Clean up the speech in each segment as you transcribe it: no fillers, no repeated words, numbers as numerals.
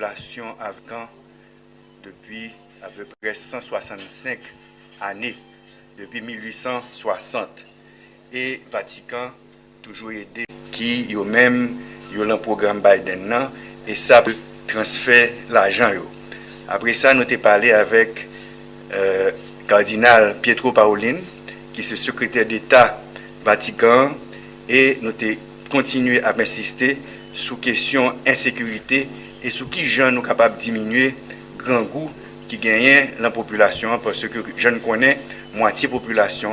Relation afghane depuis à peu près 165 années, depuis 1860. Et Vatican toujours aidé qui yo même yo le programme Biden nan, et ça peut transférer l'argent yo. Après ça nous t'ai parlé avec cardinal Pietro Parolin qui est secrétaire d'État Vatican, et nous t'ai continué à insister sur question insécurité et sur qui gens nous capables de diminuer grand goût qui gagne la population, parce que je ne connais moitié population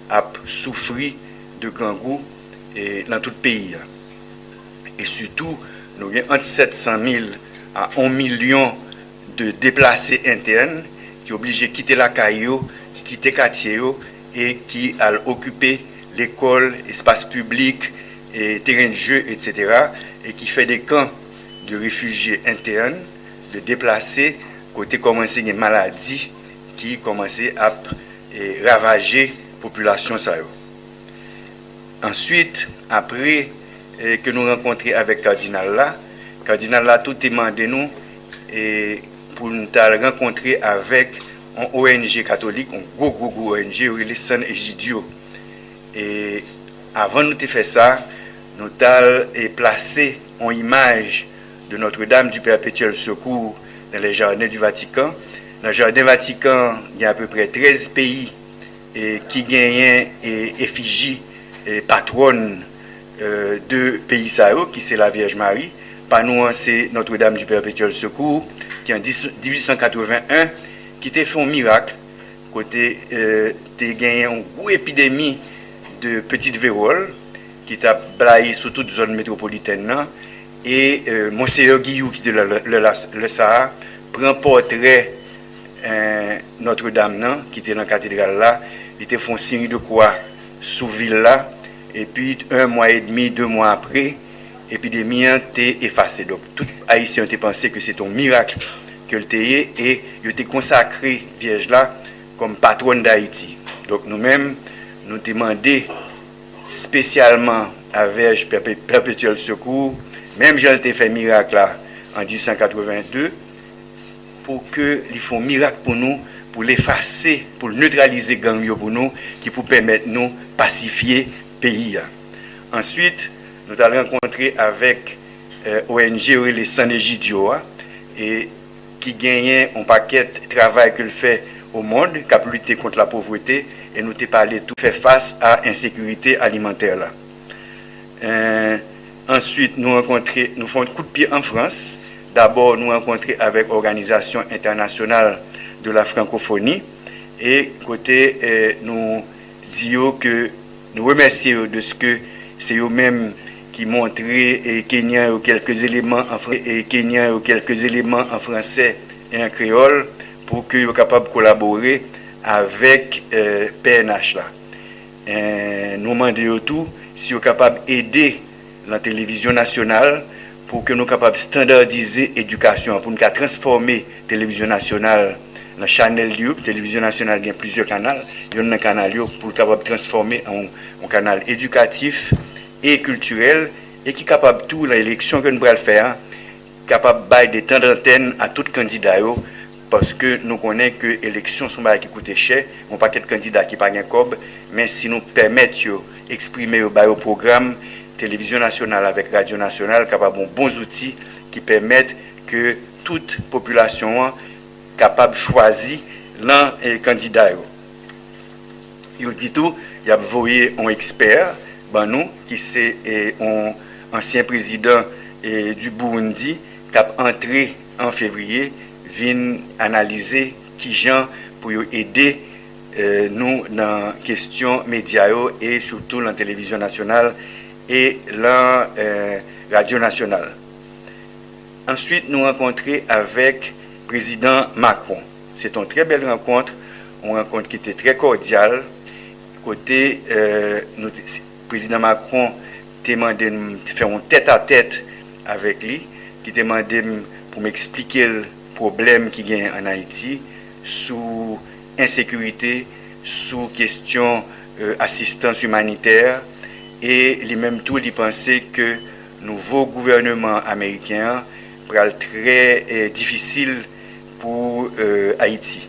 a souffert de grand goût et dans tout le pays. Et surtout, nous avons entre 700 000 à 1 million de déplacés internes qui sont obligés de quitter la caillou, qui quittent le quartier et qui ont occupé l'école, espace public, et terrain de jeu, etc. et qui fait des camps de réfugiés internes, de déplacés, côté commencé une maladie qui commençait à ravager la population. Ensuite, après que nous rencontrons avec le cardinal là tout demandé nous et pour nous rencontrer avec un ONG catholique, un gros ONG, le San Egidio. Et avant de nous faire ça, nous avons placé une image de Notre-Dame du Perpétuel Secours dans les jardins du Vatican. Dans le jardin Vatican, il y a à peu près 13 pays qui gagnent effigie et patronne de pays qui c'est la Vierge Marie. Par nous, c'est Notre-Dame du Perpétuel Secours qui en 1881 qui a fait un miracle côté gagné une grosse épidémie de petite vérole qui a braillé sur toute zone métropolitaine. Et Monseigneur Guillou, qui est le Sahara, prend portrait Notre-Dame, qui était dans la cathédrale là, il était fait un signe de croix sous ville là, et puis 1 mois et demi, 2 mois après, l'épidémie était effacée. Donc, tout Haïtien a pensé que c'est un miracle que le était, et il était consacré, Vierge là, comme patronne d'Haïti. Donc, nous-mêmes, nous demandons spécialement à Vierge Perpétuel Secours, même j'ai fait miracle là en 1882, pour que ils font miracle pour nous, pour l'effacer, pour neutraliser gang pour nous, qui pour permettre nous pacifier le pays. Ensuite, nous allons rencontrer avec ONG les San Egidio, et qui gagne un paquet de travail qu'il fait au monde, qui a lutté contre la pauvreté, et nous t'ai parlé tout faire face à l'insécurité alimentaire là. Ensuite, nous faisons un coup de pied en France. D'abord, nous rencontrons avec l'Organisation internationale de la francophonie. Et côté, nous disons que nous remercions de ce que c'est eux-mêmes qui montraient et Kenya quelques éléments en français et en créole pour qu'ils soient capables de collaborer avec PNH là. Nous demandons tout si vous êtes capable d'aider la télévision nationale pour que nous soyons capables de standardiser l'éducation, pour nous transformer la télévision nationale dans Channel Libre. La télévision nationale il y a plusieurs canaux. Il y a un canal pour capable de transformer en canal éducatif et culturel, et qui est capable de tout l'élection que nous allons faire, capable de bailler des temps d'antenne à tout candidat, parce que nous connaissons que l'élection sont qui coûtent cher, on pas de candidats qui pas gain cob, mais si nous permettons d'exprimer au programme télévision nationale avec radio nationale, capable de bons outils qui permettent que toute population capable de choisir l'un candidat. Il dit tout, il y a envoyé un expert, nous, qui c'est un ancien président du Burundi, qui a entré en février, vient analyser qui gens pour aider nous dans la question médias et surtout dans la télévision nationale et la radio nationale. Ensuite, nous rencontrons avec le président Macron. C'est une très belle rencontre, une rencontre qui était très cordiale. Côté, le président Macron demandé de faire un tête-à-tête avec lui, qui demandait pour m'expliquer le problème qu'il y a en Haïti, sous insécurité, sous question assistance humanitaire, et les mêmes tout, ils pensaient que le nouveau gouvernement américain très difficile pour Haïti.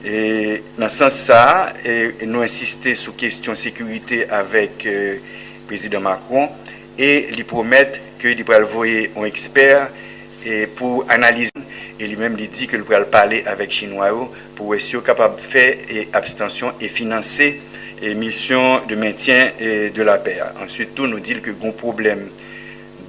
Et dans ce sens ça, nous insister sur question sécurité avec le président Macron et lui promettre qu'il va envoyer un expert pour analyser. Et lui-même lui dit qu'il va parler avec Chinois pour être capable de faire abstention et financer les missions de maintien de la paix. Ensuite, tout nous dit que un problème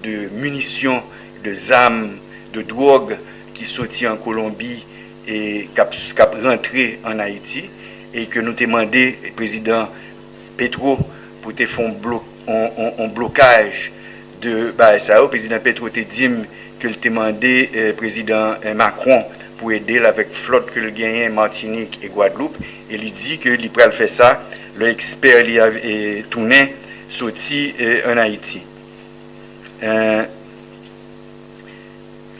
de munitions, de armes, de drogue qui sortit en Colombie et qui rentré en Haïti et que nous demandé le président Petro pour te faire un blocage de ça. Le président Petro te dit que le demandé président Macron pour aider avec flotte que le gagne Martinique et Guadeloupe et il dit que il pourrait faire ça. L'expert il a tourné sorti en Haïti.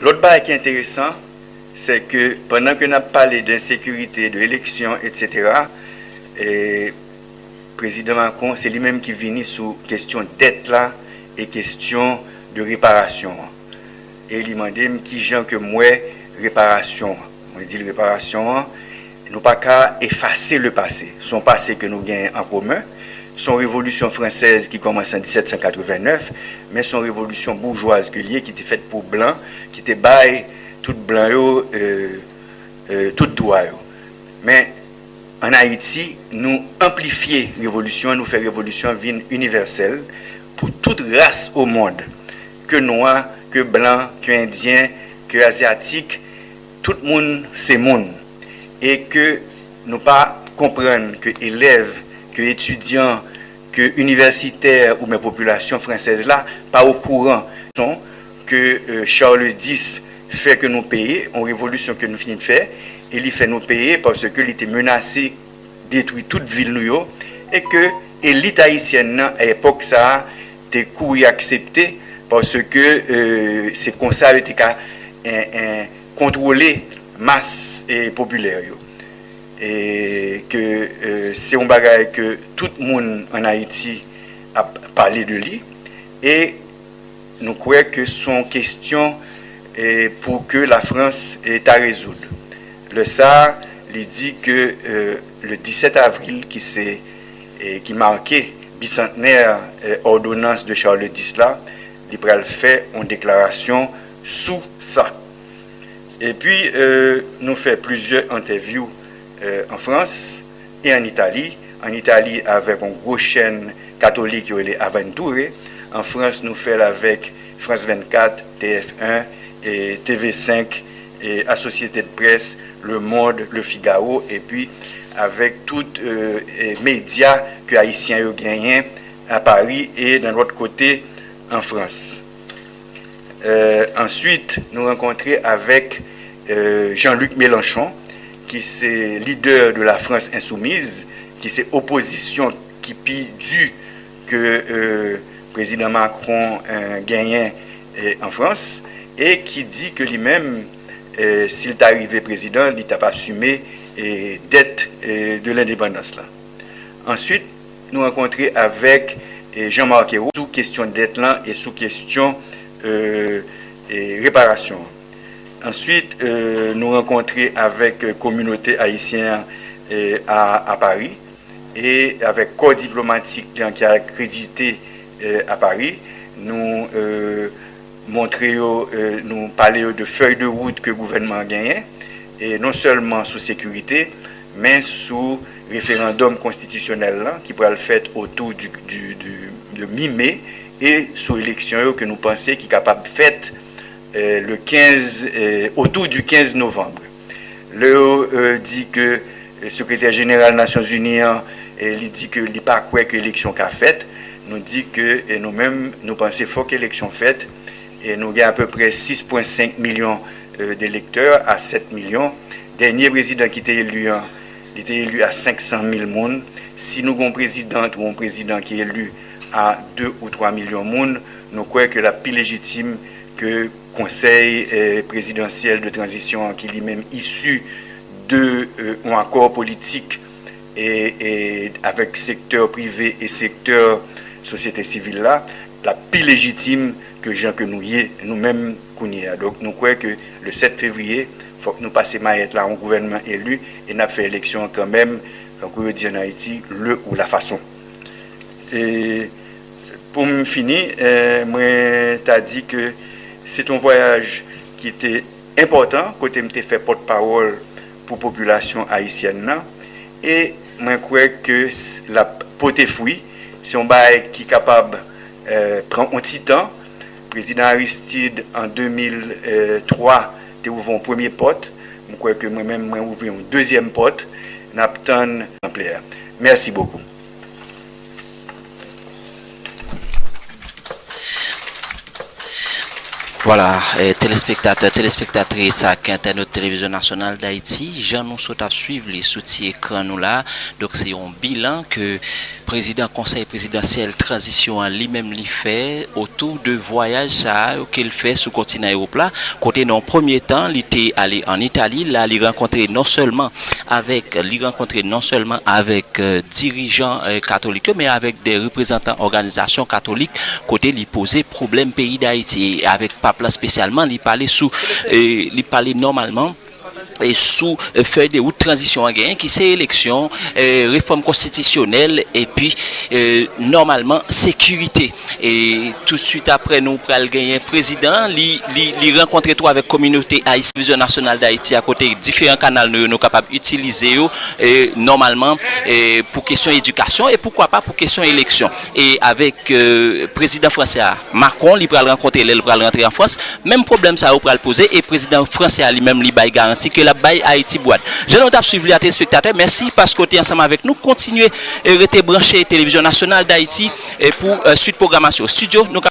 L'autre bail qui est intéressant, c'est que pendant que nous avons parlé d'insécurité, de l'élection, etc., le président Macron, c'est lui-même qui vient sur question dette là et question de réparation. Et il m'a dit qui gens que moi réparation. Moi dit réparation, nous pas qu'à effacer le passé, son passé que nous gagnons en commun. Son révolution française qui commence en 1789, mais son révolution bourgeoise qui était faite pour blanc, qui était bail tout blanc, tout droit. Mais en Haïti, nous amplifions la révolution, nous faisons révolution universelle pour toute race au monde, que noir, que blanc, que indien, que asiatique, tout le monde c'est monde. Et que nous pas comprendre que élèves, que étudiants, que universitaires ou mes populations françaises là, pas au courant que Charles X fait que nous payer, en révolution que nous finissons de faire, et il fait nous payer parce que il était menacé, détruire toute ville nous et que l'élite haïtienne à l'époque ça était couru accepté parce que c'est comme ça était contrôler masse populaire. Et que c'est un bagage que tout le monde en Haïti a parlé de lui et nous croyons que son question pour que la France est à résoudre. Le SAR il dit que le 17 avril qui marquait bicentenaire ordonnance de Charles X là, il va faire une déclaration sous ça. Et puis nous fait plusieurs interviews en France et en Italie. En Italie avec une grosse chaîne catholique qui est Aventure. En France, nous faisons avec France 24, TF1 et TV5 et la Société de Presse, Le Monde, Le Figaro et puis avec tous les médias que les Haïtiens ont gagnés à Paris et d'un autre côté en France. Ensuite, nous rencontrons avec Jean-Luc Mélenchon, qui c'est leader de la France insoumise, qui c'est opposition qui du que le président Macron gagnait en France, et qui dit que lui-même, s'il est arrivé président, il n'a pas assumé dette de l'indépendance. Là. Ensuite, nous rencontrons avec Jean-Marc Ayrault sous question de dette là et sous question réparation. Ensuite, nous rencontrons avec la communauté haïtienne à Paris et avec corps diplomatique qui a accrédité à Paris. Nous nous parlons de feuilles de route que le gouvernement a gagné, et non seulement sous sécurité, mais sous référendum constitutionnel là, qui pourra le faire autour de mi-mai et sous élection que nous pensons qui est capable de faire le 15, autour du 15 novembre. Le dit que le secrétaire général des Nations Unies il dit que il n'est pas quoi que l'élection qu'a faite. Nous dit que nous-mêmes nous pensons fort que l'élection faite et nous avons à peu près 6,5 millions d'électeurs à 7 millions. Dernier président qui était élu, il était élu à 500 000 personnes. Si nous avons un président ou un président qui est élu à 2 ou 3 millions de personnes, nous croyons que la plus légitime que conseil présidentiel de transition qui est lui-même issu d'un accord politique et avec secteur privé et secteur société civile là, la plus légitime que gens que nous-mêmes qu'on y a. Donc nous croyons que le 7 février, il faut que nous passions maillette là, un gouvernement élu et nous fait élection quand même, comme on dit en Haïti, le ou la façon. Et pour me finir, moi t'as dit que c'est un voyage qui était important, côté me fait porte-parole pour la population haïtienne là, et moi crois que la pote fruit, c'est un bail qui est capable de prendre un petit temps. Le président Aristide en 2003 a ouvert un premier pote. Je crois que moi-même j'ai ouvert un deuxième pote. Napton Amplaire. Merci beaucoup. Voilà, téléspectateurs, téléspectatrices à Internet Télévision Nationale d'Haïti, j'en nous souhaite à suivre les sous-écrans nous là. Donc c'est un bilan que président conseil présidentiel transition en lui-même lui fait autour de voyage ça qu'il fait sous continent Europe là. Côté dans premier temps, il était allé en Italie, là il rencontré non seulement avec dirigeants catholiques mais avec des représentants organisations catholiques côté il posait problème pays d'Haïti avec Pape spécialement il parlait normalement et sous feuille de route transition à gagner qui c'est élection, réforme constitutionnelle et puis normalement sécurité. Et tout de suite après nous pral gagner un président, li rencontrer toi avec communauté haïtienne Vision nationale d'Haïti à côté différents canaux nous capables d'utiliser normalement pour question éducation et pourquoi pas pour question élection. Et avec président français Macron, il pral rencontrer il pral rentrer en France, même problème ça ou pral poser et président français lui-même li bail garantie que la bail Haïti boîte. Je note à suivre les téléspectateurs. Merci parce que tu es ensemble avec nous. Continuez à rester branché Télévision nationale d'Haïti pour suite programmation. Studio, nous